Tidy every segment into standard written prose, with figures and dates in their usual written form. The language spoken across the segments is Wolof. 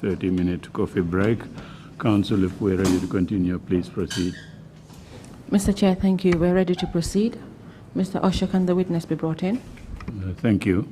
30-minute coffee break. Council, if we're ready to continue, please proceed. Mr. Chair, thank you. We're ready to proceed. Mr. Usher, can the witness be brought in? Thank you.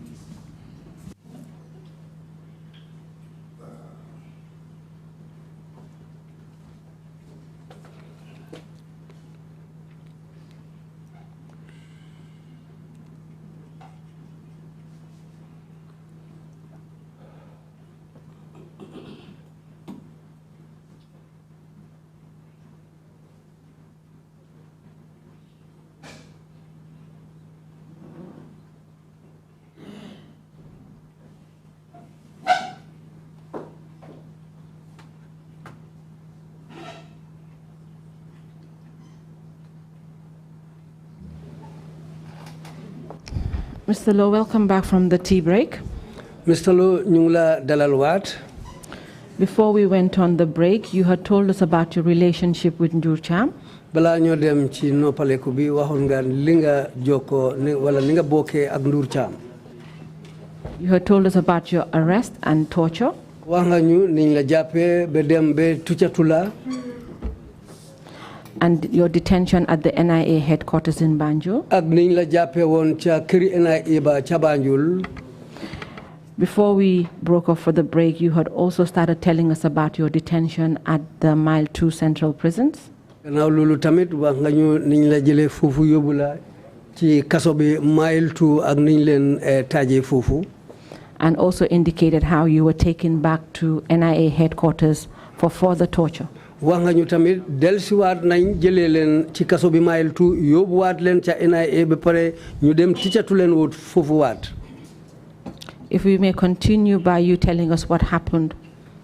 Mr. Lowe, welcome back from the tea break. Mr. Lowe, ñu la dalal waat. Before we went on the break, you had told us about your relationship with Ndur Cham. Bala ñoo dem ci noppaleku bi waxoon nga li nga jokkoo wala li nga bokkee ak Ndur Cham. You had told us about your arrest and torture. Wax nga ñu niñ la jàppee ba dem ba tuccatula. And your detention at the NIA headquarters in Banjul. Ak niñ la jàppee woon ca këri NIA ba ca Banjul. Before we broke off for the break, you had also started telling us about your detention at the Mile 2 Central Prisons. Gannaaw loolu tamit wax nga ñu niñ la jëlee foofu yóbbu la ci kaso bi Mile 2 ak niñ leen taajee foofu. And also indicated how you were taken back to NIA headquarters for further torture. Wax nga ñu tamit dellusiwaat nañ jëlee leen ci kaso bi Mile 2 yóbbuwaat leen ca NIA ba pare ñu dem ticcatu leen wut foofu waat. If we may continue by you telling us what happened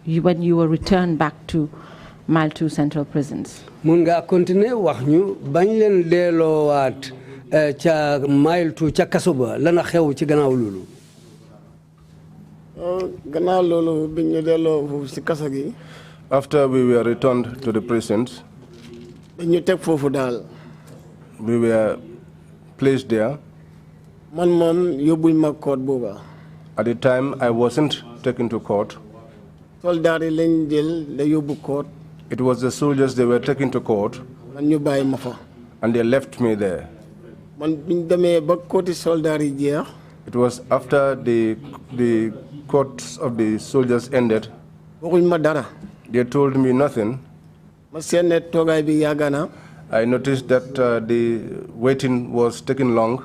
when you were returned back to Mile 2 Central Prisons. Mun nga continuer wax ñu bañ leen delloowaat ca Mile 2 ca kaso ba lana xew ci gannaaw loolu. Gannaaw loolu bi ñu delloo foofu ci kaso gi. After we were returned to the prisons, ñu teg foofu daal. we were placed there. Man moom yóbbuñ ma court booba. At the time, I wasn't taken to court. Soldaar yi lañ jël da yóbbu court. It was the soldiers they were taken to court. Man ñu bàyyi ma fa. And they left me there. Man biñ demee ba courti soldaar yi jeex. It was after the courts of the soldiers ended. Waxuñ ma dara. They told me nothing. Ma seen ne toogaay bi yàgg na. I noticed that the waiting was taking long.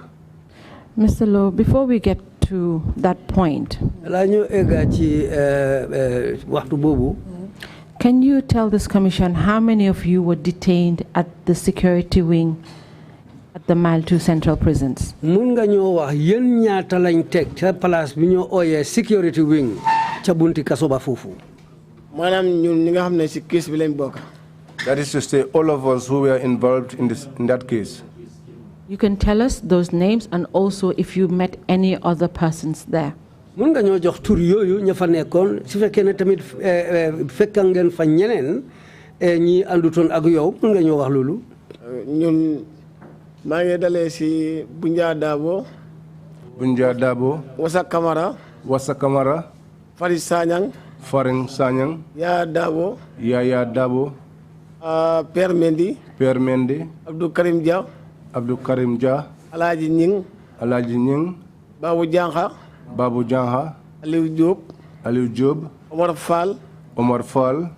Mr. Lowe, before we get to that point, can you tell this commission how many of you were detained at the security wing at the Mile 2 Central Prisons? Mun nga ñoo wax yeen ñaata lañ teg ca place bi ñoo ooyee security wing ca bunti kaso ba foofu. Maanaam ñun ñi nga xam ne ci case bi lañ bokk. That is to say, all of us who were involved in that case. You can tell us those names and also if you met any other persons there. Mun nga ñoo jox tur yooyu ña fa nekkoon su fekkee ne tamit fekka ngeen fa ñeneen ñi àndutoon ak yow mun nga ñoo wax loolu. Ñun maa ngi dalee ci Bunja Dabo. Bunja Dabo. Wasa Kamara. Wasa Kamara. Farid Sanyang. Faring Sanyang. Ya Dabo. Yaya Dabo. Père Mendy. Père Mendy. Abdou Karim Dia. Abdou Karim Dia. Alhaji Ning. Alhaji Ning. Babou Diankha. Babou Diankha. Aliou Diop. Aliou Diop. Omar Fall. Omar Fall.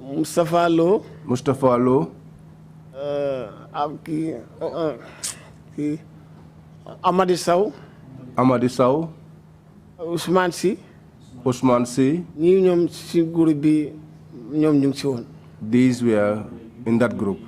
Mustafa Lo. Mustafa Lo. Amadi Sow. Amadi Sow. Ousmane Sy. Ousmane Sy. ñii ñoom ci groupe bi ñoom ñu ngi ci woon. These were in that group.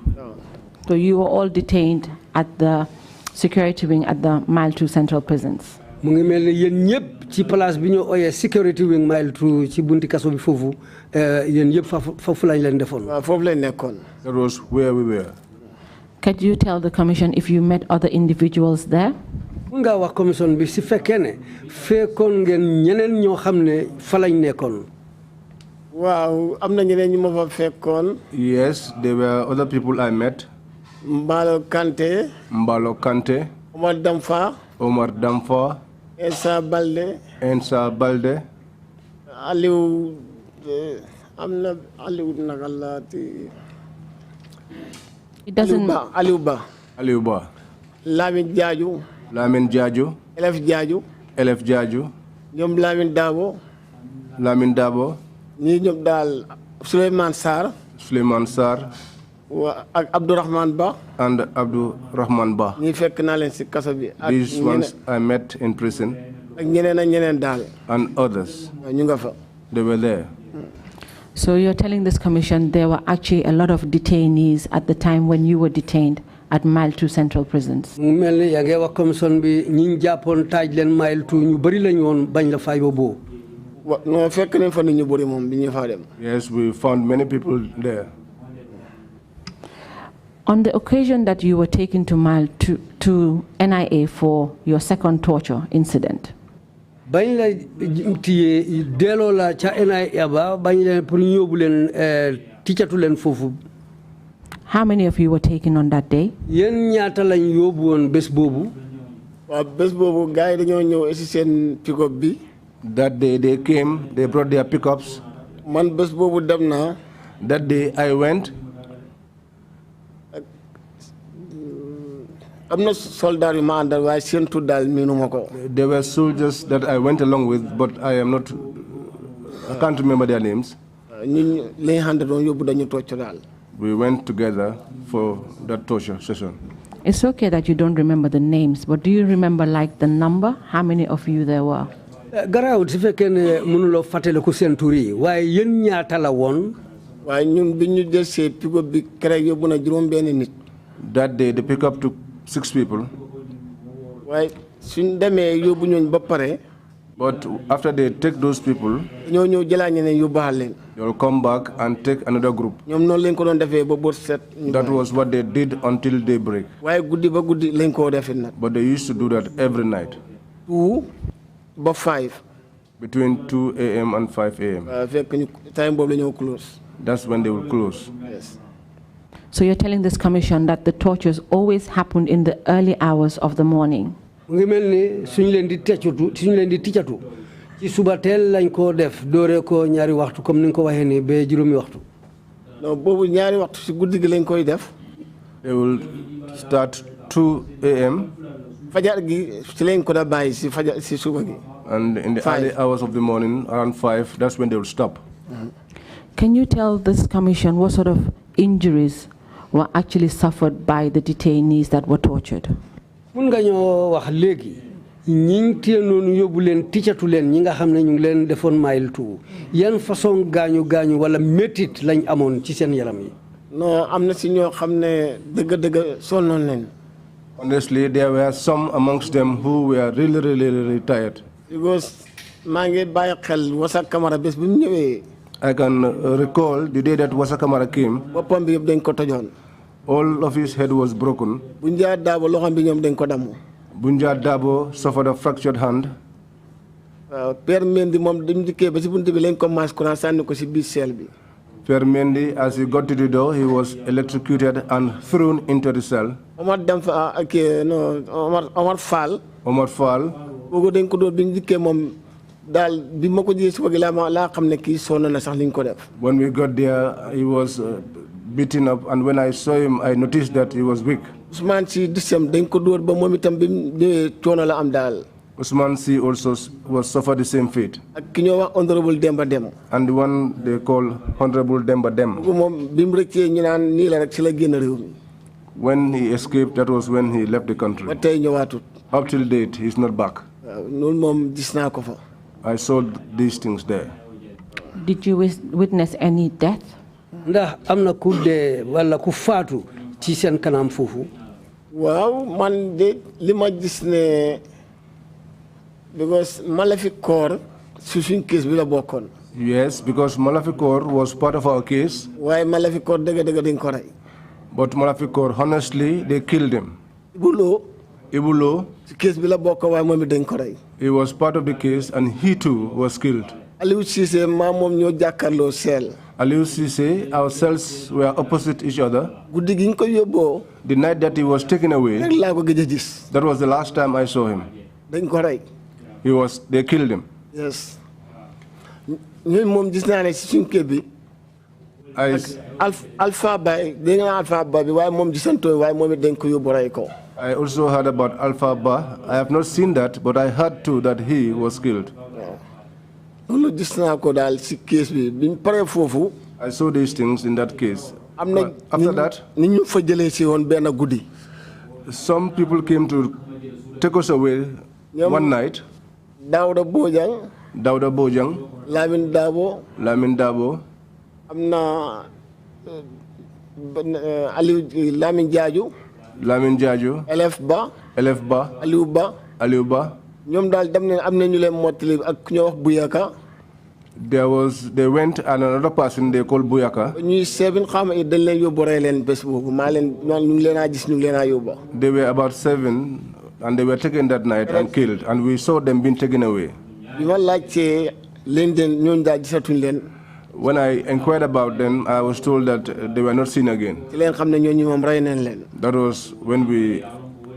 So you were all detained at the security wing at the Mile 2 Central Prisons. Mu ngi mel ni yéen ñëpp ci place bi ñu ooyee security wing Mile 2 ci bunti kaso bi foofu yéen ñëpp foofu lañ leen defoon. waaw foofu lañ nekkoon. That was where we were. Could you tell the commission if you met other individuals there? Mun nga wax commission bi si fekkee ne fekkoon ngeen ñeneen ñoo xam ne fa lañ nekkoon. waaw am na ñeneen ñu ma fa fekkoon. Yes, there were other people I met. Mbalo Kanté. Mbalo Kanté. Omar Damfa. Omar Damfa. Ensa Balde. Ensa Balde. Alieu am na Aliou nagalati. It doesn't. Aliou Ba. Alieu Ba. Lamin Jaju. Lamin Jaju. Elef Jaju. Elef Jaju. ñoom Lamin Dabo. Lamin Dabo. ñii ñoom daal Souleymane Sarr. Souleymane Sarr. ak Abdourahman Ba. And Abdourahman Ba. ñii fekk naa leen si kaso bi. These ones I met in prison. ak ñeneen ak ñeneen daal. And others. ñu nga fa. They were there. So you're telling this commission there were actually a lot of detainees at the time when you were detained at Mile 2 Central Prisons. mu mel ni yaa ngi wax commission bi ñi jàppoon taaj leen Mile 2 ñu bari lañu woon bañ la fay boobu. non fekk nañ fa nit ñu bari moom bi ñu fa dem. Yes, we found many people there. On the occasion that you were taken to Mile 2 to NIA for your second torture incident, bañ la tiyee delloo la ca NIA ba bañ leen pour ñu yóbbu leen ticcatu leen foofu. how many of you were taken on that day? yéen ñaata lañ yóbbu woon bés boobu. waaw bés boobu gars yi dañoo ñëw si seen pick-up bi. That day they came, they brought their pickups. man bés boobu dem naa. That day I went. am na soldat yu ma àndal waaye seen tur daal miinuma ko. There were soldiers that I went along with, but I can't remember their names. ñun li nga xam ne doon yóbbu dañu tocc daal. We went together for that torture session. It's okay that you don't remember the names, but do you remember like the number? How many of you there were? garaawut su fekkee ne mënuloo fàttale ko seen tur yi waaye yéen ñaata la woon. waaye ñun bi ñu jël see pick-up bi keroog yóbbu na juróom-benn nit. That day the pickup took 6 people. waaye suñ demee yóbbu ñooñ ba pare. But after they take those people, ñoo ñëw jëlaat ñeneen yóbbaale leen. they will come back and take another group. ñoom noonu lañ ko doon defee ba bët set. That was what they did until daybreak. waaye guddi ba guddi lañ koo defee nag. But they used to do that every night. 2 ba 5. Between 2 a.m. and 5 a.m. fekk ñu time boobu la ñoo close. That's when they will close. Yes. So you're telling this commission that the tortures always happened in the early hours of the morning? mu ngi mel ni suñu leen di ticcatu ci suba teel lañ koo def doore ko ñaari waxtu comme ni nga ko waxee ni ba juróomi waxtu. non boobu ñaari waxtu si guddi gi lañ koy def. They will start 2 a.m. fajar gi si lañ ko da bàyyi si fajar si suba gi. And in the early hours of the morning, around 5, that's when they will stop. Can you tell this commission what sort of injuries were actually suffered by the detainees that were tortured? mun nga ñoo wax léegi ñi téye noonu yóbbu leen ticcatu leen ñi nga xam ne ñu ngi leen defoon Mile 2 yan façon gaañu wala métit lañ amoon ci seen yaram yi. non am na si ñoo xam ne dëgg sonnoon leen. Honestly, there were some amongst them who were really tired. because maa ngi bàyyi xel Wasa Camara bés bi mu ñëwee. I can recall the day that Wasa Camara came. boppam bi yëpp dañ ko tojoon. All of his head was broken. Bunja Dabo loxam bi ñoom dañ ko damm. Bunja Dabo suffered a fractured hand. Père Mendy moom dañu dikkee ba si buntu bi lañ ko maas courant sànni ko si biir seel bi. Père Mendy, as he got to the door, he was electrocuted and thrown into the cell. Omar Fall. Omar Fall. Boobu dañ ko door bi ñu dikkee moom daal bi ma ko jiyee suba gi laa xam ne kii sonn na sax liñ ko def. When we got there, he was beaten up, and when I saw him, I noticed that he was weak. Ousmane Sy disem dañ ko door ba moom itam bi mu ñëwee coono la am daal. Ousmane Sy also suffered the same fate. ak ki ñoo wax honorable Demba Dem. And the one they call Honorable Demba Dem. Boobu moom bi mu rëccee ñu naan nii la rek ci la génn réew mi. When he escaped, that was when he left the country. ba tey ñëwaatut. Up till date, he's not back. waaw loolu moom gis naa ko fa. I saw these things there. Did you witness any death? ndax am na ku dee wala ku faatu ci seen kanam foofu. waaw man de li ma gis ne because Malafikor si suñ case bi la bokkoon. Yes, because Malafikor was part of our case. waaye Malafikor dëgg dañ ko rey. But Malafikor, honestly, they killed him. Ibu Lowe, si case bi la bokk waaye moom it dañ ko rey. he was part of the case and he too was killed. Aliou Cissé maa moom ñoo jàkkaarloo seel. Alieu Cisse, our cells were opposite each other. guddi gi ñu ko yóbboo. The night that he was taken away, rek laa ko gëj a gis. that was the last time I saw him. dañ ko rey. They killed him. yes. ñun moom gis naa ne si suñu kër bi. Alpha Ba dégg naa Alpha Ba bi waaye moom gisantoo waaye moom it dañ ko yóbbu rey ko. I also heard about Alpha Ba. I have not seen that, but I heard too that he was killed. loolu gis naa ko daal si case bi biñ paree foofu. I saw these things in that case. After that, ni ñu fa jëlee si woon benn guddi. some people came to take us away one night. Dawda Bojang. Lamin Dabo. am na Lamin Jaaju. Elef Ba. Alieu Ba. ñoom daal dem nañ am na ñu leen mottali ak ñu wax Buyaka. They went and another person they called Buyaka. ñuy seven xam dañ leen yóbbu rey leen bés boobu maa leen ñu ngi leen a gis ñu ngi leen a yóbbu. They were about 7 and they were taken that night and killed, and we saw them being taken away. bi ma laajtee leen den ñooñu daal gisatuñ leen. When I inquired about them, I was told that they were not seen again. ci leen xam ne ñooñu moom rey nañ leen. That was when we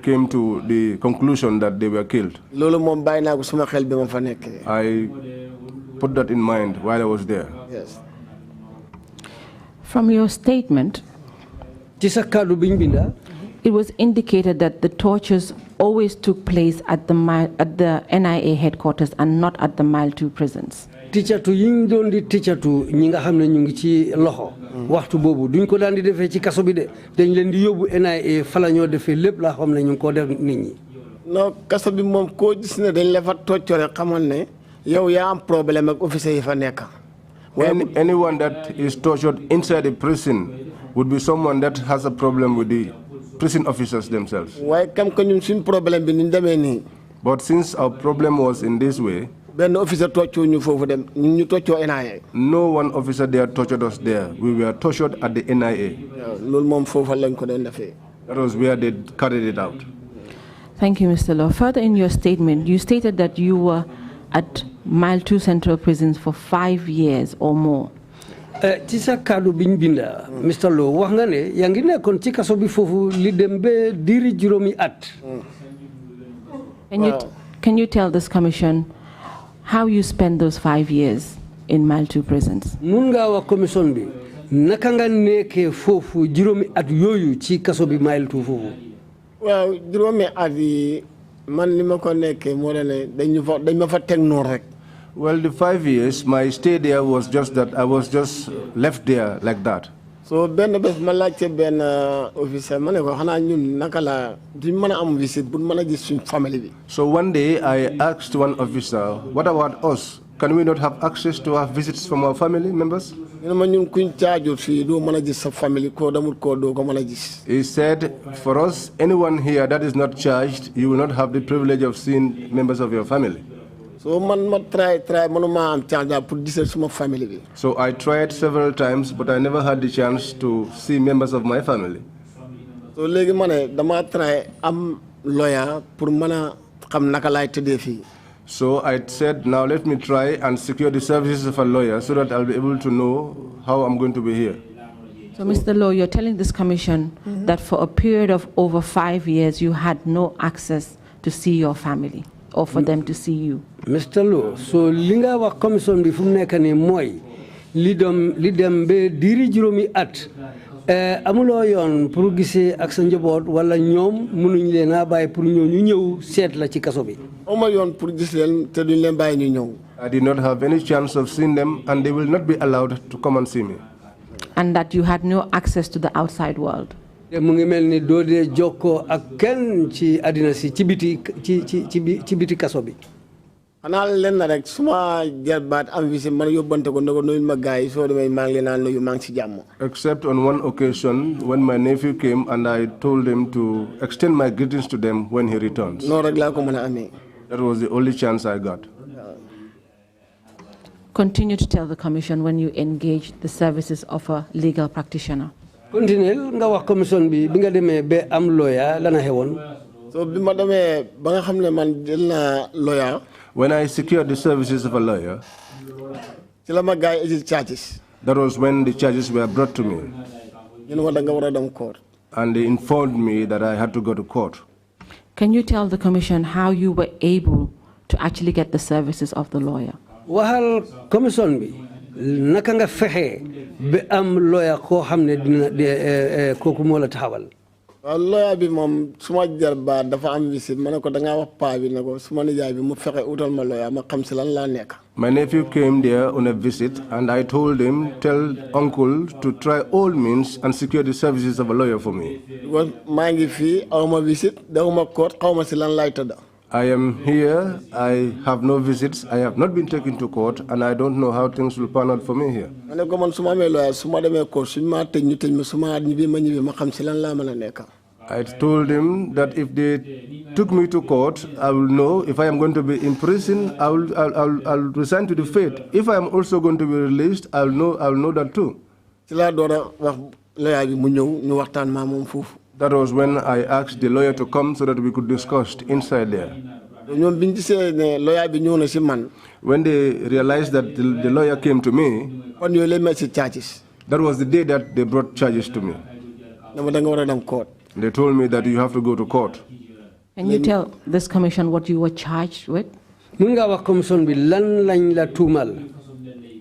came to the conclusion that they were killed. loolu moom bàyyi naa ko suma xel bi ma fa nekkee. I put that in mind while I was there. Yes. From your statement, ci sa kàddu biñ binda it was indicated that the tortures always took place at the NIA headquarters and not at the Mile 2 prisons. ticatu yi ñu doon di ticatu ñi nga xam ne ñu ngi ci loxo waxtu boobu duñ ko daan di defee ci kaso bi de dañ leen di yóbbu NIA fa la ñoo defee lépp laa xam ne ñu ngi ko def nit ñi. non kaso bi moom koo gis ne dañ la fa toccore xamal ne yow yaa am problème ak officier yi fa nekk. Anyone that is tortured inside the prison would be someone that has a problem with the prison officers themselves. waaye kam ko ñun suñ problème bi ni demee nii. But since our problem was in this way, benn officer toccoo ñu foofu dem ñu toccoo NIA. no one officer there tortured us there. We were tortured at the NIA. loolu moom foofu lañ ko doon defee. That was where they carried it out. Thank you, Mr. Lowe. Further in your statement, you stated that you were at Mile 2 Central Prisons for 5 years or more. ci sa kàddu biñ binda Mr. Lowe wax nga ne yaa ngi nekkoon ci kaso bi foofu li dem ba diiri juróomi at. Can you tell this commission how you spent those 5 years in Mile 2 prisons? mun ngaa wax commission bi naka nga nekkee foofu juróomi at yooyu ci kaso bi Mile 2 foofu. waaw juróomi at yi man li ma ko nekkee moo ne dañ ma fa teg noonu rek. Well, the 5 years, my stay there was just that I was just left there like that. So benn bés ma laajte benn officer ma ne ko xanaa ñun naka la duñ mën a am visite bu mën a gis suñ famille bi. So one day I asked one officer, what about us? Can we not have access to have visits from our family members? ñu ne ma ñun kuñ caajut fii doo mën a gis sa famille koo damul koo doo ko mën a gis. He said, for us, anyone here that is not charged, you will not have the privilege of seeing members of your family. So man ma try manuma am chance pour gisal suma family bi. So I tried several times, but I never had the chance to see members of my family. So léegi ma ne dama try am lawyer pour mën a xam naka laay tëddee fii. So I said, now let me try and secure the services of a lawyer so that I'll be able to know how I'm going to be here. So Mr. Lowe, you're telling this commission that for a period of over 5 years you had no access to see your family or for them to see you. Mr. Lowe, so linga wa commission bi fu mu nekk nii mooy li dem ba diiri juróomi at amuloo yoon pour gisee ak sa njaboot wala ñoom mënuñ leen a bàyyi pour ñu ñëw seet la ci kaso bi. Oma yoon pour gis leen te duñ leen bàyyi ñu ñëw. I did not have any chance of seeing them, and they will not be allowed to come and see me. And that you had no access to the outside world. mu ngi mel ni doo dee jokkoo ak kenn ci àddina si ci biti kaso bi. xanaa leen na rek suma jarbaat am visite man yóbbante ko ndogo nuyul ma gars yi soo demee maa ngi leen naan nuyu maa ngi ci jàmm. Except on one occasion when my nephew came and I told him to extend my greetings to them when he returns. noonu rek laa ko mën a amee. That was the only chance I got. Continue to tell the commission when you engage the services of a legal practitioner. Continue nga wax commission bi nga demee ba am lawyer lana xewoon. So bi ma demee ba nga xam ne man jël naa lawyer. When I secured the services of a lawyer, ci la ma gars yi charges. that was when the charges were brought to me. ñu ne ma da nga war a dem court. And they informed me that I had to go to court. Can you tell the commission how you were able to actually get the services of the lawyer? waxal commission bi naka nga fexe ba am lawyer koo xam ne dina kooku moo la taxawal. waaw lawyer bi moom suma jarba dafa am visite ma ne ko da ngaa wax paa bi ne ko suma nijaay bi mu fexe utal ma lawyer ma xam si lan laa nekk. My nephew came there on a visit, and I told him, tell uncle to try all means and secure the services of a lawyer for me. because maa ngi fii awma visite dawuma court xawma si lan laay tëdda. I am here, I have no visits, I have not been taken to court, and I don't know how things will pan out for me here. ma ne ko man suma amee lawyer suma demee court suñu maa tëj ñu tëj ma suma ñibbi ma xam si lan laa mën a nekk. I told him that if they took me to court, I will know if I am going to be in prison. I'll resign to the faith. If I am also going to be released, I'll know that too. That was when I asked the lawyer to come so that we could discuss inside there. When they realized that the lawyer came to me, that was the day that they brought charges to me. They told me that you have to go to court. Can you tell this commission what you were charged with? Commission bi lan lañ la tuumal.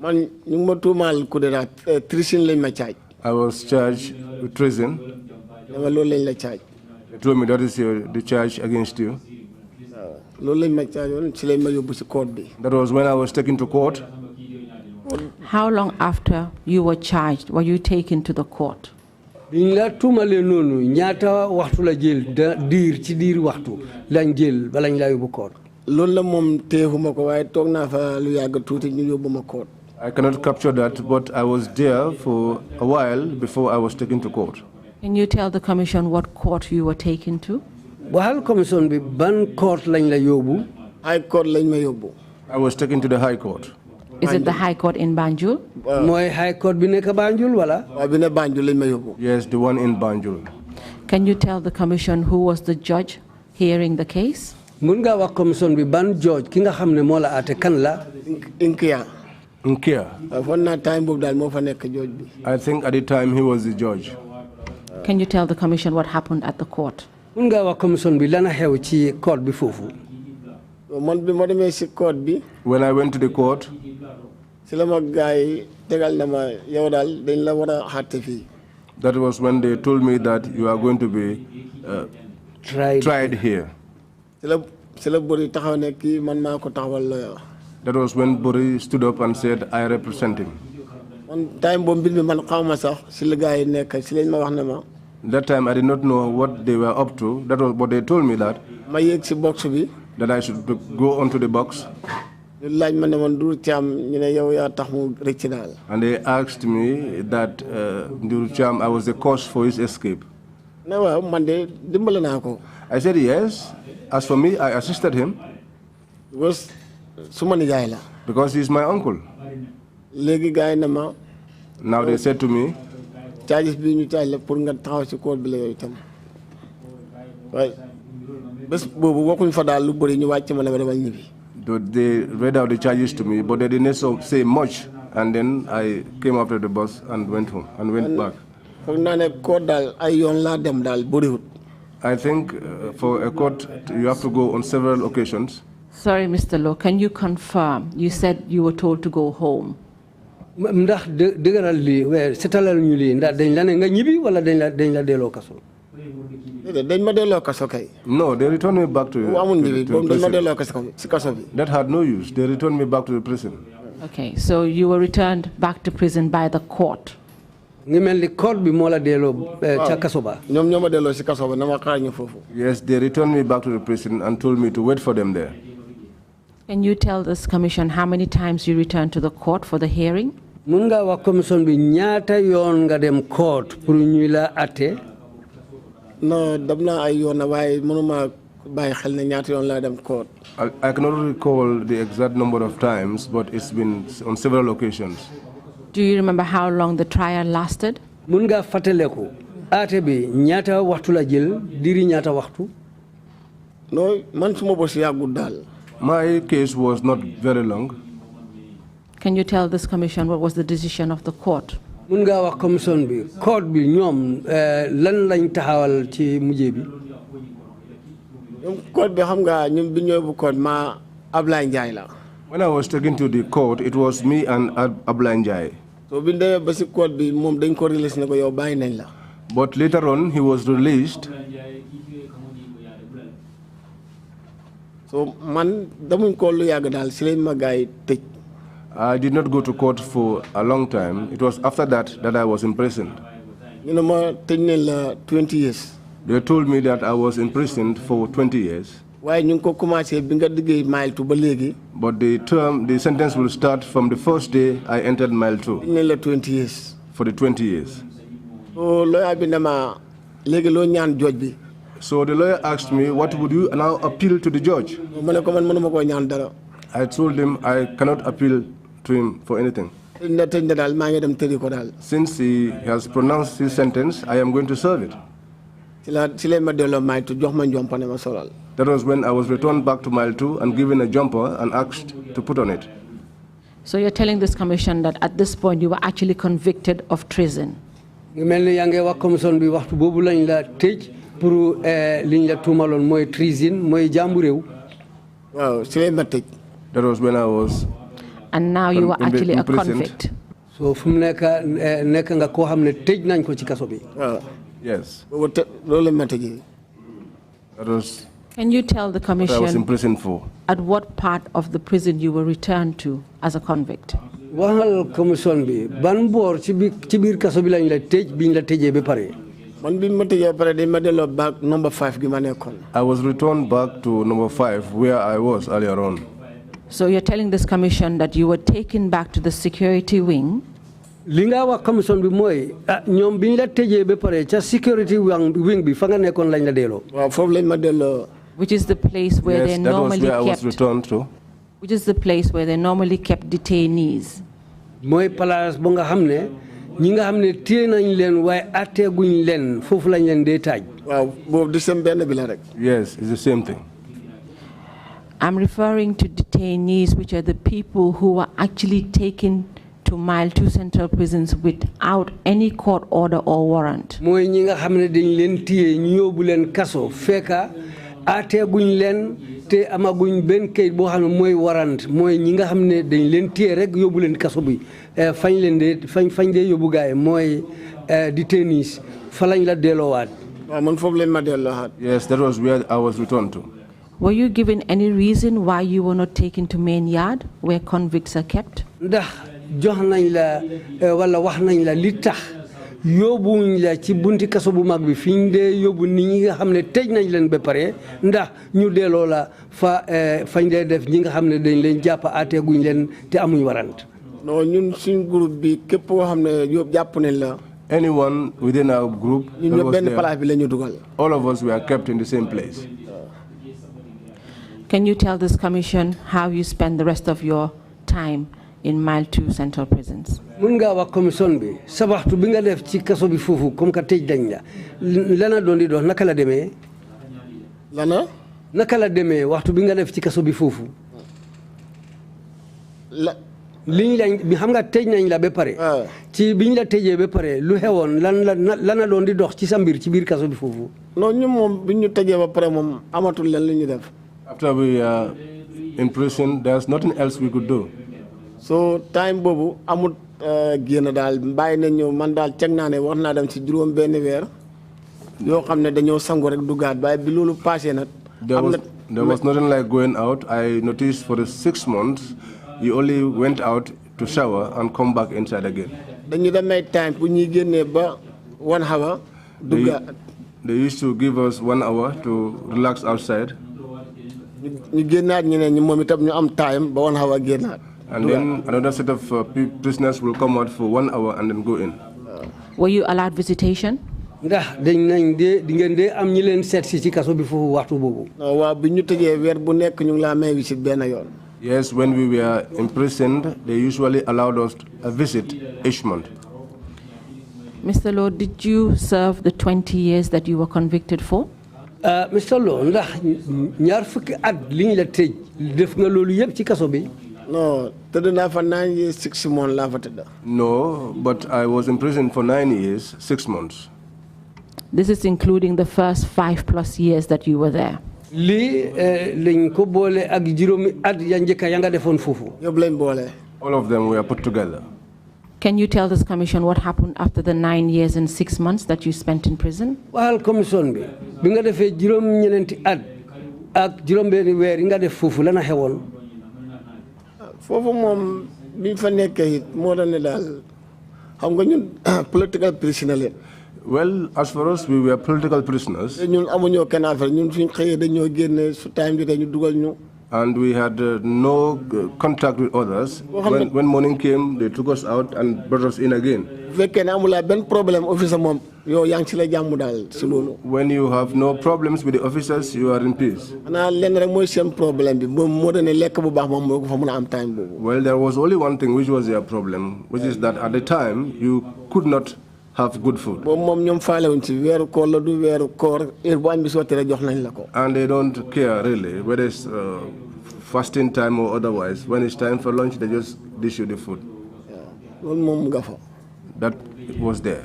Man ñu ma tuumal ku dara treason lañ ma charge. I was charged with treason. Dama loolu lañ la charge. They told me that is the charge against you. Loolu lañ ma charge woon ci lañ ma yóbbu ci court bi. That was when I was taken to court. How long after you were charged were you taken to the court? Biñ la tuumalee noonu ñaata waxtu la jël diir ci diir waxtu lañ jël ba lañ la yóbbu court. Loolu la moom teexuma ko waaye toog naa fa lu yàgg tuuti ñu yóbbu ma court. I cannot capture that, but I was there for a while before I was taken to court. Can you tell the commission what court you were taken to? Waxal commission bi ban court lañ la yóbbu. High court lañ ma yóbbu. I was taken to the High Court. Is it the High Court in Banjul? Mooy High Court bi nekk Banjul wala? Waaw bi ne Banjul lañ ma yóbbu. Yes, the one in Banjul. Can you tell the commission who was the judge hearing the case? Mun nga wax commission bi ban judge ki nga xam ne moo la àtte kan la? Inkia. Nkia. Fon naa time boobu daal moo fa nekk judge bi. I think at the time he was the judge. Can you tell the commission what happened at the court? Mun nga wax commission bi lana xew ci court bi foofu. Man bi ma demee ci court bi. When I went to the court, ci la ma gaay tegal na ma yow daal dañ la war a xàtte fii. that was when they told me that you are going to be tried here. ci la Bori taxaw ne kii man maa ko taxawal lawyer. That was when Bori stood up and said, I represent him. Man time boobu mbir mi man xaw ma sax ci la gaay nekk ci lañ ma wax ne ma. That time I did not know what they were up to. That was what they told me that. Ma yéeg ci box bi. That I should go onto the box. Ñu laaj ma ne man Ndour Thiam ñu ne yow yaa tax mu rëcc daal. And they asked me that Ndour Thiam, I was the cause for his escape. Ne waaw man de dimbale naa ko. I said yes. As for me, I assisted him. Because suma nijaay la. Because he's my uncle. Léegi gaay na ma. Now they said to me, charges bi ñu taaj la pour nga taxaw ci court bi la yow itam. Waaye bés boobu waxuñ fa daal lu bëri ñu wàcc ma ne ma demal ñibbi. They read out the charges to me, but they didn't say much. And then I came after the bus and went home and went back. Foog naa ne court daal ay yoon laa dem daal bëriwut. I think for a court, you have to go on several occasions. Sorry, Mr. Lowe, can you confirm? You said you were told to go home. Ndax dëgëral lii weer setalal ñu lii ndax dañ la ne nga ñibbi wala dañ la delloo kaso. Dañ ma delloo kaso kay. No, they returned me back to prison. That had no use. They returned me back to the prison. Okay, so you were returned back to prison by the court. Ngi mel ni court bi moo la delloo ca kaso ba. Ñoom ñoo ma delloo ci kaso ba na ma xaar ñu foofu. Yes, they returned me back to the prison and told me to wait for them there. Can you tell this commission how many times you returned to the court for the hearing? Mun nga wax commission bi ñaata yoon nga dem court pour ñu la atte. No, dem naa ay yoon waaye mënuma bàyyi xel ne ñaata yoon laa dem court. I cannot recall the exact number of times, but it's been on several occasions. Do you remember how long the trial lasted? Mun nga fàttaleku atte bi ñaata waxtu la jël diri ñaata waxtu. No, man suma bos yàggul daal. My case was not very long. Can you tell this commission what was the decision of the court? Mun nga wax commission bi court bi ñoom lan lañ taxawal ci mujjé bi. Ñoom court bi xam nga ñun bi ñëw bu court ma Ablaye Ndiaye la. When I was taken to the court, it was me and Ablanjai. So bin demee ba si court bi moom dañ ko release ne ko yow bàyyi nañ la. But later on, he was released. So man damuñ ko lu yàgg daal si lañ ma gaay tëj. I did not go to court for a long time. It was after that that I was imprisoned. ñu ne ma tëj nañ la 20 years. They told me that I was imprisoned for 20 years. waaye ñu ngi ko commencé bi nga diggee mile 2 ba léegi. But the sentence will start from the first day I entered mile 2. tëj nañ la 20 years. For the 20 years. So lawyer bi ne ma léegi loo ñaan judge bi. So the lawyer asked me, what would you now appeal to the judge? ma ne ko man mënuma koo ñaan dara. I told him I cannot appeal to him for anything. tëj na daal maa ngi dem tëri ko daal. Since he has pronounced his sentence, I am going to serve it. si leen ma delloo mile 2 jox ma njompa ne ma solal. That was when I was returned back to mile 2 and given a jumper and asked to put on it. So you're telling this commission that at this point you were actually convicted of treason. mel ni yaa ngi wax commission bi waxtu boobu lañ la tëj pour liñ la tuumaloon mooy treason mooy jàmbu réew. waaw si leen ma tëj. That was when I was. And now you are actually a convict. So fu mu nekk nga koo xam ne tëj nañ ko ci kaso bi. waaw. Yes. boobu loolu ma tëjee. That was. Can you tell the what I was in commission prison for. at what part of the prison you were returned to as a convict? waxal commission bi ban boor ci biir kaso bi lañ la tëj biñ la tëjee ba pare. man bi ma tëjee ba pare dañ ma delloo back number 5 gi ma nekkoon. I was returned back to number 5 where I was earlier on. So you're telling this commission that you were taken back to the security wing. li nga wax commission bi mooy ñoom biñ la tëjee ba pare ca security wing bi fa nga nekkoon lañ la delloo. waaw foofu lañ ma delloo. Which is the place where Yes, they that was normally where I was kept. returned to. Which is the place where they normally kept detainees. mooy place bu nga xam ne ñi nga xam ne téye nañ leen waaye atteeguñ leen foofu lañ leen dee taaj. waaw boobu di seen benn bi la rek. Yes, it's the same thing. I'm referring to detainees, which are the people who were actually taken to Mile 2 Central Prisons without any court order or warrant. mooy ñi nga xam ne dañ leen téye ñu yóbbu leen kaso fekka atteeguñ leen te amaguñ benn kayit boo xam ne mooy warrant mooy ñi nga xam ne dañ leen téye rek yóbbu leen kaso bi fañ leen dee fañ dee yóbbu gaay mooy detainees fa lañ la delloowaat. waaw man foofu lañ ma delloowaat. Yes, that was where I was returned to. Were you given any reason why you were not taken to main yard where convicts are kept? ndax jox nañ la wala wax nañ la li tax yóbbuwuñ la ci bunti kaso bu mag bi fi ñu dee yóbbu nit ñi nga xam ne tëj nañ leen ba pare ndax ñu delloo la fañ dee def ñi nga xam ne dañ leen jàpp aateeguñ leen te amuñ warant. non ñun suñ groupe bi képp koo xam ne yóbbu jàpp nañ la. Anyone within our group, ñun ñëpp benn place bi la ñu dugal. all of us were kept in the same place. Can you tell this commission how you spend the rest of your time in Mile 2 Central Prisons? mun ngaa wax commission bi sa waxtu bi nga def ci kaso bi foofu comme que tëj dañ la lana doon di dox naka la demee. naka la demee waxtu bi nga def ci kaso bi foofu. liñ lañ bi xam nga tëj nañ la ba pare. ci biñ la tëjee ba pare lu xewoon lana doon di dox ci sa mbir ci biir kaso bi foofu. non ñun moom bi ñu tëjee ba pare moom amatul leen li ñu def. After we are in prison, there's nothing else we could do. So time bobu amut génn daal bàyyi nañ ñëw man daal ceg naa ne wax naa dem ci juróom benn weer yoo xam ne dañoo sangu rek duggaat waaye bi loolu passé nag. There was nothing like going out. I noticed for the 6 months, you only went out to shower and come back inside again. dañu demay time bu ñuy génnee ba 1 hour. duggaat. They used to give us 1 hour to relax outside. ñu génnaat ñeneen ñi moom itam ñu am time ba 1 hour génnaat. And then another set of prisoners will come out for 1 hour and then go in. Were you allowed visitation? ndax dañ nañ de di ngeen de am ñi leen seet si ci kaso bi foofu waxtu boobu. waaw bi ñu tëjee weer bu nekk ñu ngi laa may visite benn yoon. Yes, when we were imprisoned, they usually allowed us a visit each month. Mr. Lowe, did you serve the 20 years that you were convicted for? Mr. Lowe, ndax ñaar fukki at liñ la tëj def nga loolu yëpp ci kaso bi. No, tëdd naa fa 9 years 6 months laa fa tëdd. No, but I was in prison for 9 years, 6 months. This is including the first 5+ years that you were there. Li lañ ko bolé ak juróomi at ya njëkka ya nga defoon foofu. yëpp lañ boole. All of them were put together. Can you tell this commission what happened after the 9 years and 6 months that you spent in prison? Waxal commission bi bi nga defee juróom-ñeneenti at ak juróom-benni weer yi nga def foofu lana xewoon. foofu moom biñ fa nekkee it moo doon ne daal xam nga ñun political prisoner. Well, as for us, we were political prisoners. ñun amuñoo kenn affaire ñun suñ xëyee dañoo génne su time jotee ñu dugal ñu. And we had no contact with others. When morning came, they took us out and brought us in again. When you have no problems with the officers, you are in peace. Well, there was only one thing which was their problem, which is that at the time, you could not have good food. And they don't care really whether it's fasting time or otherwise. When it's time for lunch, they just dish you the food. That was there.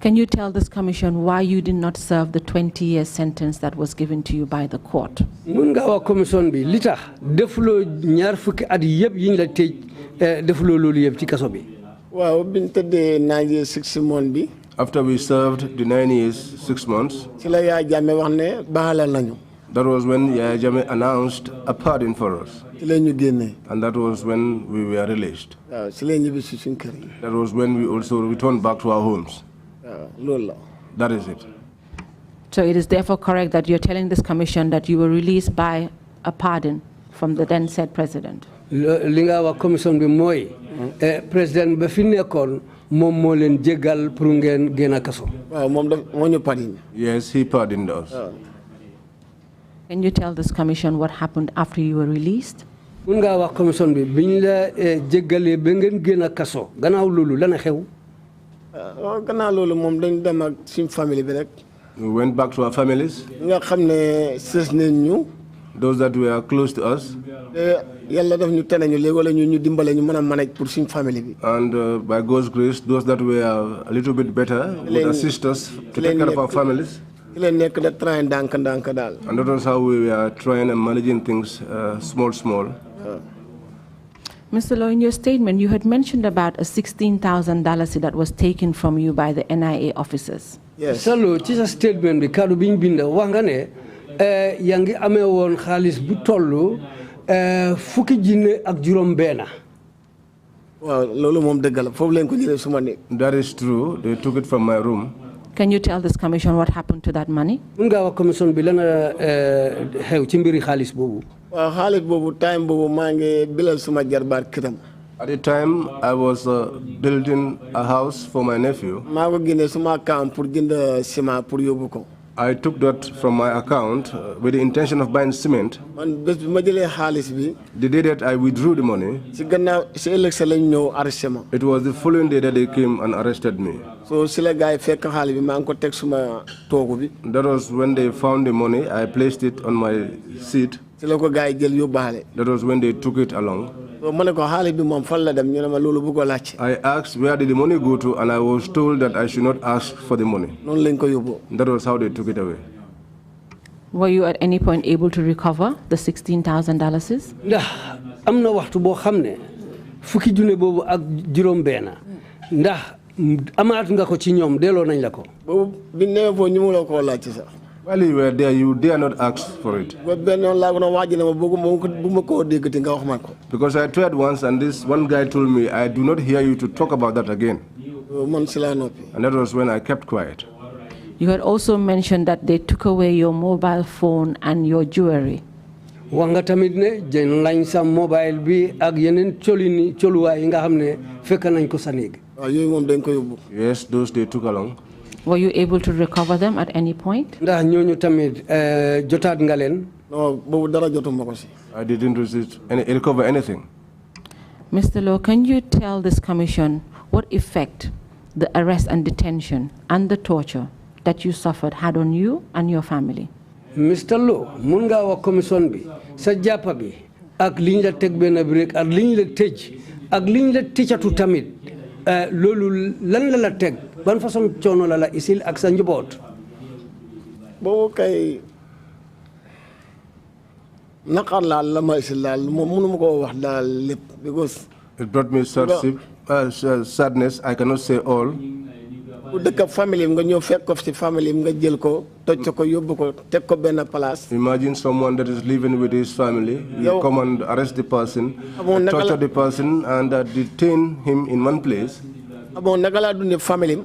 Can you tell this commission why you did not serve the 20-year sentence that was given to you by the court? Mun nga wax commission bi li tax defuloo ñaar fukki at yëpp yi ñu la tëj defuloo loolu yëpp ci kaso bi. Waaw biñ tëddee 9 years 6 months bi. After we served the 9 years 6 months. ci la Yaya Jammeh wax ne baalal nañu. That was when Yaya Jammeh announced a pardon for us. ci la ñu génnee. And that was when we were released. waaw ci la ñibbi si suñ kër yi. That was when we also returned back to our homes. waaw loolu la. That is it. So it is therefore correct that you're telling this commission that you were released by a pardon from the then said president. Li nga wax commission bi mooy président ba fi nekkoon moom moo leen jégal pour ngeen génn kaso. waaw moom daf moo ñu pardonné. Yes, he pardoned us. Can you tell this commission what happened after you were released? Mun nga wax commission bi biñ la jégalee ba ngeen génn kaso gannaaw loolu lan xew. waaw gannaaw loolu moom dañ dem ak suñ famille bi rek. We went back to our families. nga xam ne sës nañ ñu. Those that were close to us. yàlla daf ñu tene ñu léegi wala ñu dimbale ñu mën a manage pour suñ famille bi. And by God's grace, those that were a little bit better would assist us to take care of our families. ci leen nekk da try ndànk daal. And that was how we were trying and managing things small. Mr. Lowe, in your statement, you had mentioned about a $16,000 that was taken from you by the NIA officers. Yes. Salo, ci sa statement bi kaddu biñ bind wax nga ne yaa ngi amee woon xaalis bu tollu fukki jinne ak juróom benn. waaw loolu moom dëgg la foofu leen ko jëlee suma nekk. That is true. They took it from my room. Can you tell this commission what happened to that money? Mun nga wax commission bi lan xew ci mbiri xaalis boobu. waaw xaalis boobu time boobu maa ngi bilal suma jarbaat këram. At the time, I was building a house for my nephew. maa ko génne suma account pour jënd ciment pour yóbbu ko. I took that from my account with the intention of buying cement. man bés bi ma jëlee xaalis bi. The day that I withdrew the money, si gannaaw si ëllëg sa lañ ñëw arrêté ma. it was the following day that they came and arrested me. so si la gars yi fekk xaalis bi maa ngi ko teg suma toogu bi. That was when they found the money. I placed it on my seat. si la ko gars yi jël yóbbaale. That was when they took it along. so ma ne ko xaalis bi moom fan la dem ñu ne ma loolu bu ko laajte. I asked where did the money go to, and I was told that I should not ask for the money. noonu lañ ko yóbbu. That was how they took it away. Were you at any point able to recover the $16,000? ndax am na waxtu boo xam ne fukki junne boobu ak juróom benn ndax amaat nga ko ci ñoom delloo nañ la ko. boobu bi nee foofu ñu mu la koo laajte sax. While you were there, you dare not ask for it. Because I tried once, and this one guy told me, I do not hear you to talk about that again. And that was when I kept quiet. You had also mentioned that they took away your mobile phone and your jewelry. Wanga tamit ne jën lañ sa mobile bi ak yeneen colini coluwaay yi nga xam ne fekk nañ ko sa néeg. Yes, those they took along. Were you able to recover them at any point? ndax ñooñu tamit jotaat nga leen. No, boobu dara jotuma ko si. I didn't recover anything. Mr. Lowe, can you tell this commission what effect the arrest and detention and the torture that you suffered had on you and your family? Mr. Lowe, mun nga wax commission bi sa jàppa bi ak liñ la teg benn break ak liñ la tëj ak liñ la tëjatu tamit loolu lan la teg ban façon coono la isil ak sa njaboot. boobu kay naqar laal la may si laal moom mënuma koo wax daal lépp because it brought me sadness. I cannot say all. ku dëkk famille nga ñëw fekk ko ci famille nga jël ko toj ko yóbbu ko teg ko benn place. Imagine someone that is living with his family. You come and arrest the person, torture the person, and detain him in one place. naka laa dundee famille.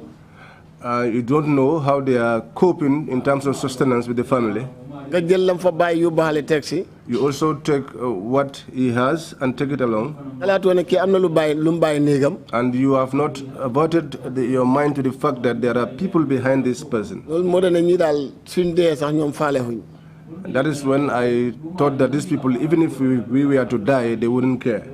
You don't know how they are coping in terms of sustenance with the family. nga jël lam fa bàyyi yóbbaale taxi. You also take what he has and take it along. And you have not averted your mind to the fact that there are people behind this person. And that is when I thought that these people, even if we were to die, they wouldn't care.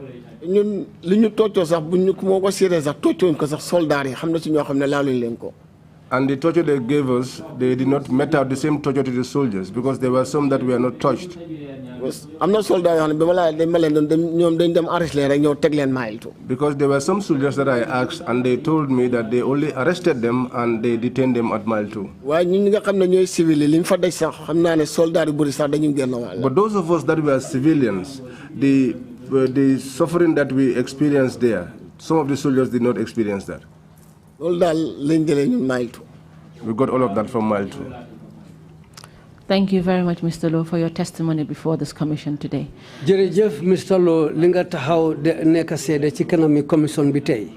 And the torture they gave us, they did not met out the same torture to the soldiers because there were some that were not touched. I'm not soldiers. Because there were some soldiers that I asked and they told me that they only arrested them and they detained them at mile 2. But those of us that were civilians, the suffering that we experienced there, some of the soldiers did not experience that. We got all of that from mile 2. Thank you very much, Mr. Lowe, for your testimony before this commission today. Mr. Lowe, linga taxaw nekk seede ci kanami commission bi tey.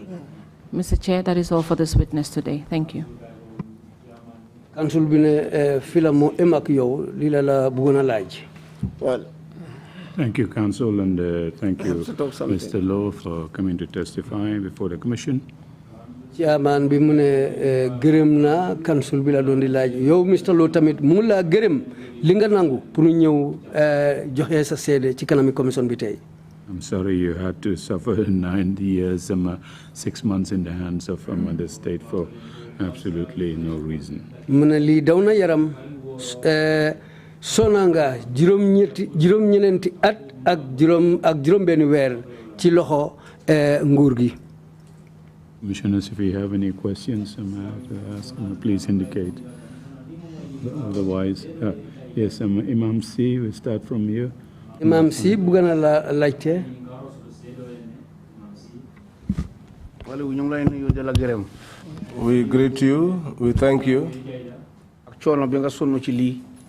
Mr. Chair, that is all for this witness today. Thank you. Council bi ne fila mo em ak yow li la bëggoon a laaj. Thank you, Council, and thank you, Mr. Lowe, for coming to testify before the commission. Chairman bi mu ne gërëm na council bi la doon di laaj yow Mr. Lowe tamit mu la gërëm li nga nangu pour ñëw joxe sa seede ci kanami commission bi tey. I'm sorry you had to suffer 9 years, 6 months in the hands of the state for absolutely no reason. mu ne lii daw na yaram sona nga juróom-ñeenti at ak juróom benn weer ci loxo nguur gi. Commissioners, if you have any questions, I'm happy to ask them. Please indicate. Otherwise, yes, Imam C, we start from you. Imam C, bëgg na la laajte. We greet you, we thank you,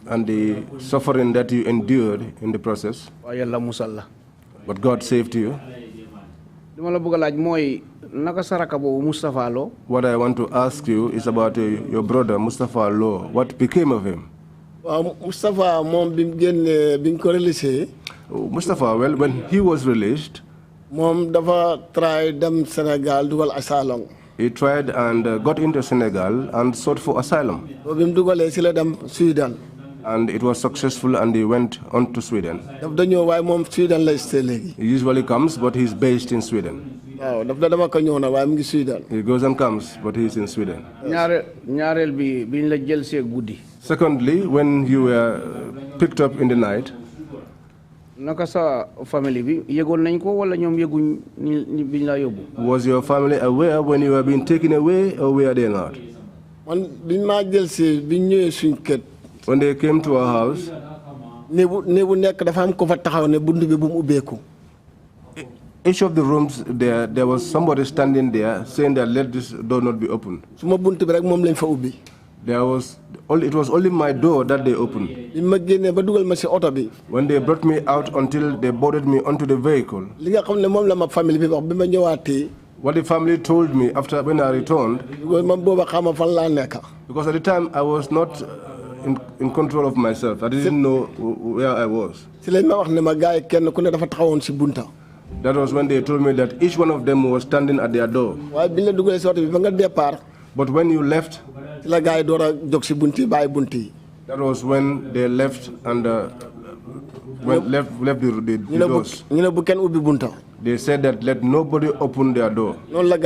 and the suffering that you endured in the process. But God saved you. What I want to ask you is about your brother, Mustafa Lowe. What became of him? Mustafa, well, when he was released, he tried and got into Senegal and sought for asylum. And it was successful and he went on to Sweden. He usually comes, but he's based in Sweden. He goes and comes, but he's in Sweden. Secondly, when you were picked up in the night, was your family aware when you were being taken away, or were they not? When they came to our house, each of the rooms, there was somebody standing there saying that let this door not be opened. It was only my door that they opened. When they brought me out until they boarded me onto the vehicle, what the family told me after when I returned, because at the time I was not in control of myself. I didn't know where I was. That was when they told me that each one of them was standing at their door. But when you left, that was when they left and left the doors. They said that let nobody open their door. And so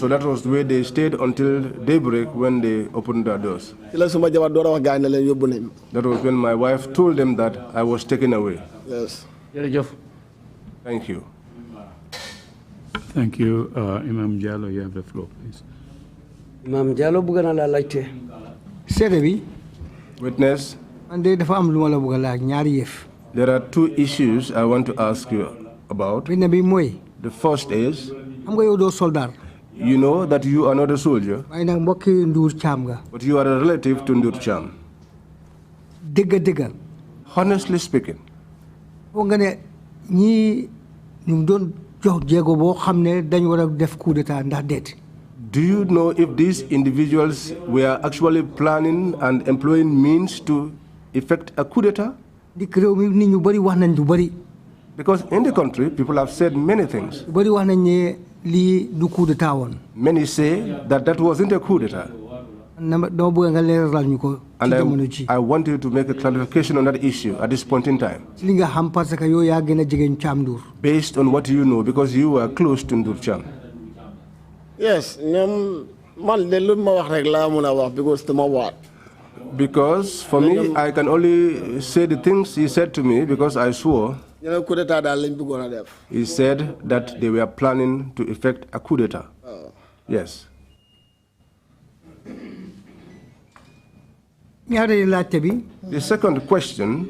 that was the way they stayed until daybreak when they opened their doors. That was when my wife told them that I was taken away. Yes. Thank you. Thank you. Imam Jallo, you have the floor, please. Imam Jallo, bëgg na la laajte. Seede bi. Witness. There are two issues I want to ask you about. The first is, you know that you are not a soldier, but you are a relative to Ndur Cham. Honestly speaking, do you know if these individuals were actually planning and employing means to effect a coup d'etat? Because in the country, people have said many things. Many say that that wasn't a coup d'etat. And I want you to make a clarification on that issue at this point in time. Based on what you know, because you are close to Ndur Cham. Yes, because for me, I can only say the things he said to me because I swore. He said that they were planning to effect a coup d'etat. Yes. The second question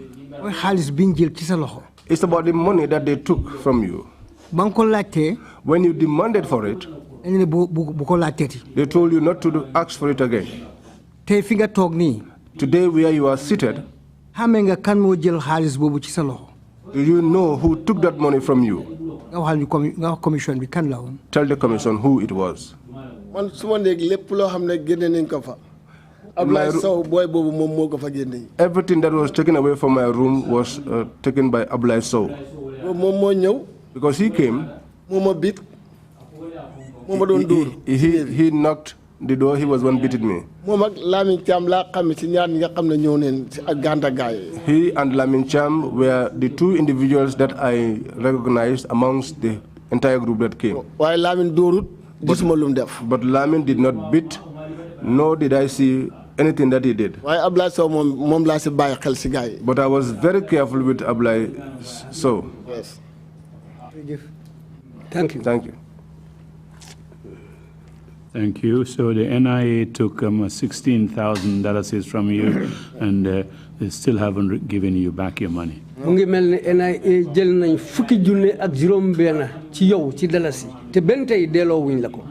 is about the money that they took from you. When you demanded for it, they told you not to ask for it again. Today, where you are seated, do you know who took that money from you? Tell the commission who it was. Everything that was taken away from my room was taken by Ablai Sow. Because he came, he knocked the door, he was one beating me. He and Lamin Cham were the two individuals that I recognized amongst the entire group that came. But Lamin did not beat, nor did I see anything that he did. But I was very careful with Ablai Sow. Yes. Thank you. Thank you. Thank you. So the NIA took $16,000 from you, and they still haven't given you back your money. NIA jël nañ fukki junne ak juroom benn ci yow ci dalasi te ben tay delo wuñ la ko.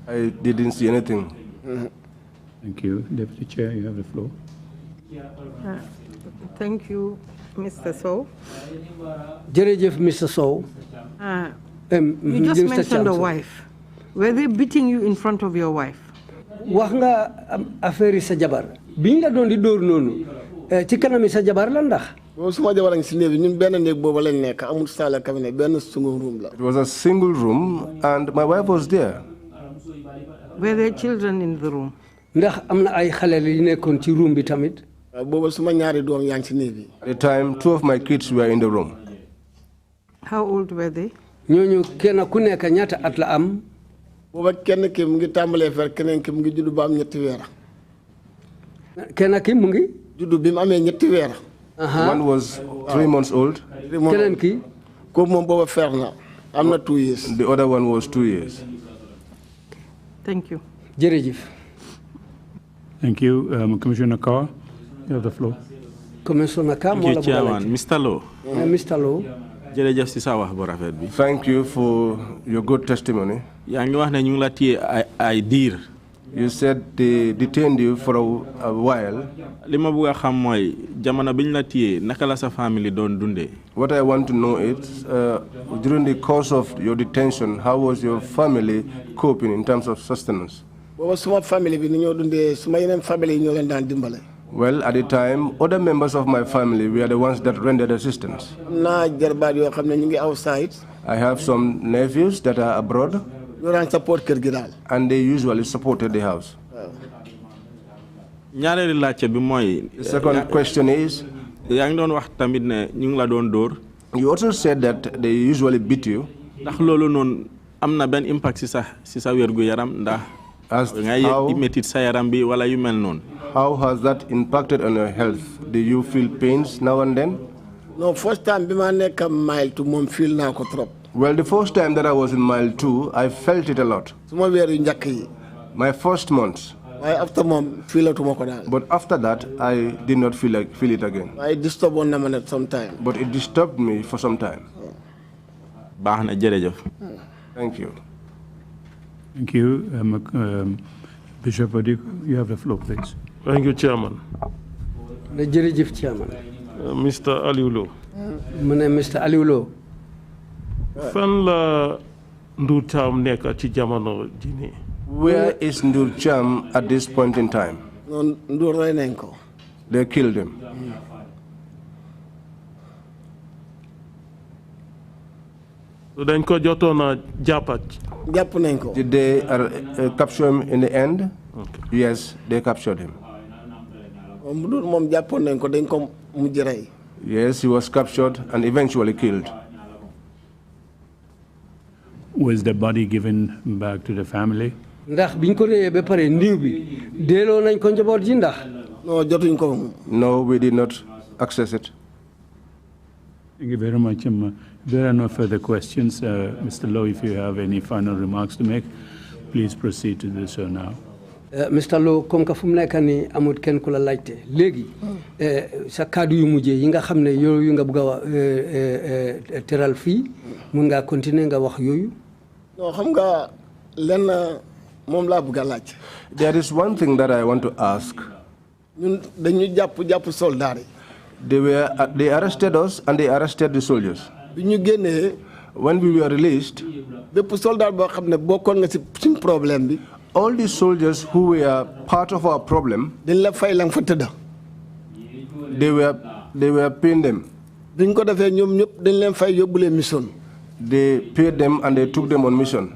I didn't see anything. Thank you. Deputy Chair, you have the floor. Thank you, Mr. Sow. Jerejef, Mr. Sow. You just mentioned a wife. Were they beating you in front of your wife? Wax nga affaire sa jabar. Biñ la doon di door nonu ci kanami sa jabar la ndax? It was a single room and my wife was there. Were there children in the room? Ndax amna ay xalé yu nekkon ci room bi tamit? At the time, two of my kids were in the room. How old were they? Ñoñu kenn ku nekk ñaata at la am? Kenn ki mu ngi tàmbalee fer keneen ki mu ngi juddu ba am ñetti weer. Kenn ki mu ngi juddu bi mu amee ñetti weer. One was 3 months old. Keneen ki ko moom booba fer na am na 2 years. The other one was 2 years. Thank you. Jërëjëf. Thank you. Commissioner Carr, you have the floor. Commissioner Carr, Mr. Lowe. Mr. Lowe. Thank you for your good testimony. You said they detained you for a while. What I want to know is, during the course of your detention, how was your family coping in terms of sustenance? Well, at the time, other members of my family were the ones that rendered assistance. I have some nephews that are abroad, and they usually supported the house. The second question is, you also said that they usually beat you. How has that impacted on your health? Do you feel pains now and then? No, first time mile 2 feel na ko trop. Well, the first time that I was in mile 2, I felt it a lot. My first month. After mom, but after that, I did not feel it again. I disturbed one at some time. But it disturbed me for some time. Thank you. Thank you. Bishop, you have the floor, please. Thank you, Chairman. Chairman. Mr. Alieu Lowe. Mr. Alieu Lowe. Fan la Ndur Cham nekk ci jamono ji nii. Where is Ndur Cham at this point in time? They killed him. So dañ ko jotoona jàppat. Did they capture him in the end? Okay. Yes, they captured him. Yes, he was captured and eventually killed. Was the body given back to the family? Ndax biñ ko réé ba paré ndiw bi délo nañ ko njabot ji ndax? No, jotuñ ko. No, we did not access it. Thank you very much. There are no further questions. Mr. Lowe, if you have any final remarks to make, please proceed to do so now. Mr. Lowe, comme que fu mu nekk nii amut kenn ku la laajte léegi sa kaddu yu mujjee yi nga xam ne yooyu nga bëgg a teral fii mun ngaa continuer nga wax yooyu. non xam nga lenn moom laa bëgg a laaj. There is one thing that I want to ask. ñun dañu jàpp soldat yi. They arrested us and they arrested the soldiers. bi ñu génnee. When we were released. bépp soldat boo xam ne bokkoon nga ci suñu problème bi. All the soldiers who were part of our problem, they were paying them. They paid them and they took them on mission.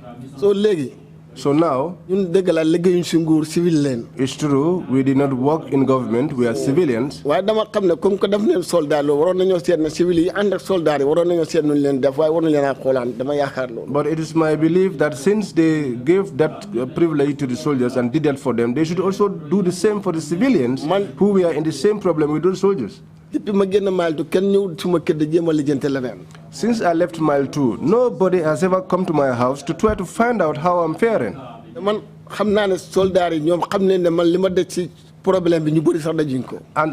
So now, it's true, we did not work in government, we are civilians. But it is my belief that since they gave that privilege to the soldiers and did that for them, they should also do the same for the civilians who were in the same problem with those soldiers. Since I left Mile 2, nobody has ever come to my house to try to find out how I'm faring. And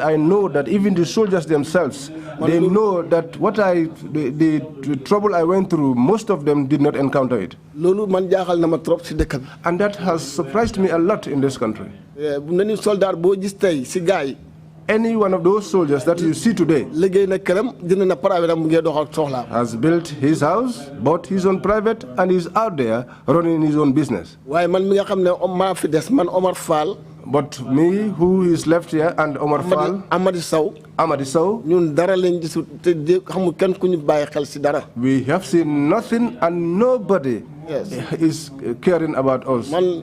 I know that even the soldiers themselves, they know that the trouble I went through, most of them did not encounter it. And that has surprised me a lot in this country. Any one of those soldiers that you see today has built his house, bought his own private, and is out there running his own business. But me, who is left here, and Omar Fall, Amadi Sow, we have seen nothing and nobody is caring about us. And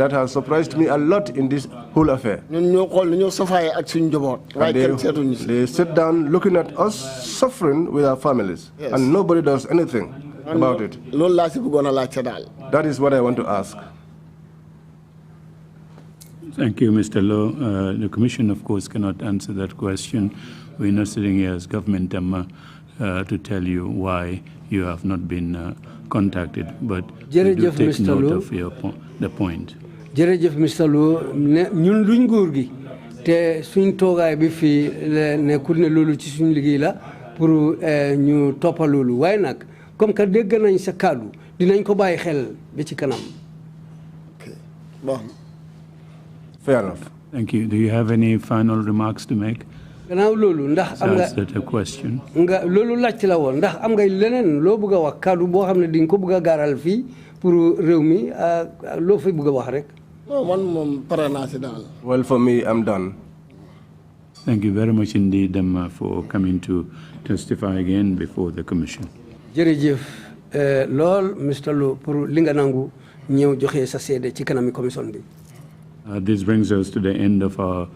that has surprised me a lot in this whole affair. They sit down looking at us suffering with our families, and nobody does anything about it. That is what I want to ask. Thank you, Mr. Lowe. The Commission, of course, cannot answer that question. We're not sitting here as government to tell you why you have not been contacted, but we do take note of the point. Jerejef Mr. Lowe, ñun luñ nguur gi te suñ toogaay bi fii nekkul ne loolu ci suñ liggéey la pour ñu toppa loolu waaye nag comme que dégg nañ sa kàddu dinañ ko bàyyi xel ba ci kanam. Fair enough. Thank you. Do you have any final remarks to make? Gannaaw loolu ndax am nga a question. Nga loolu laajte la woon ndax am nga leneen loo bëgg a wax kàddu boo xam ne di nga ko bëgg a gaaral fii pour réew mi loo fi bëgg a wax rek. Well, for me, I'm done. Thank you very much indeed for coming to testify again before the Commission. Jërëjëf lool Mr. Lowe pour li nga nangu ñëw joxe sa seede ci kanami commission bi. This brings us to the end of our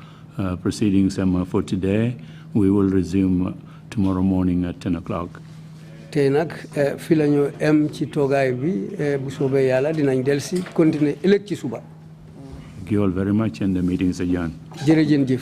proceedings for today. We will resume tomorrow morning at 10 o'clock. Tey nag fii la ñu em ci toogaay bi bu soobee Yàlla dinañ dellusi continuer ëllëg ci suba. Thank you all very much, and the meeting is adjourned. Jërëjëf.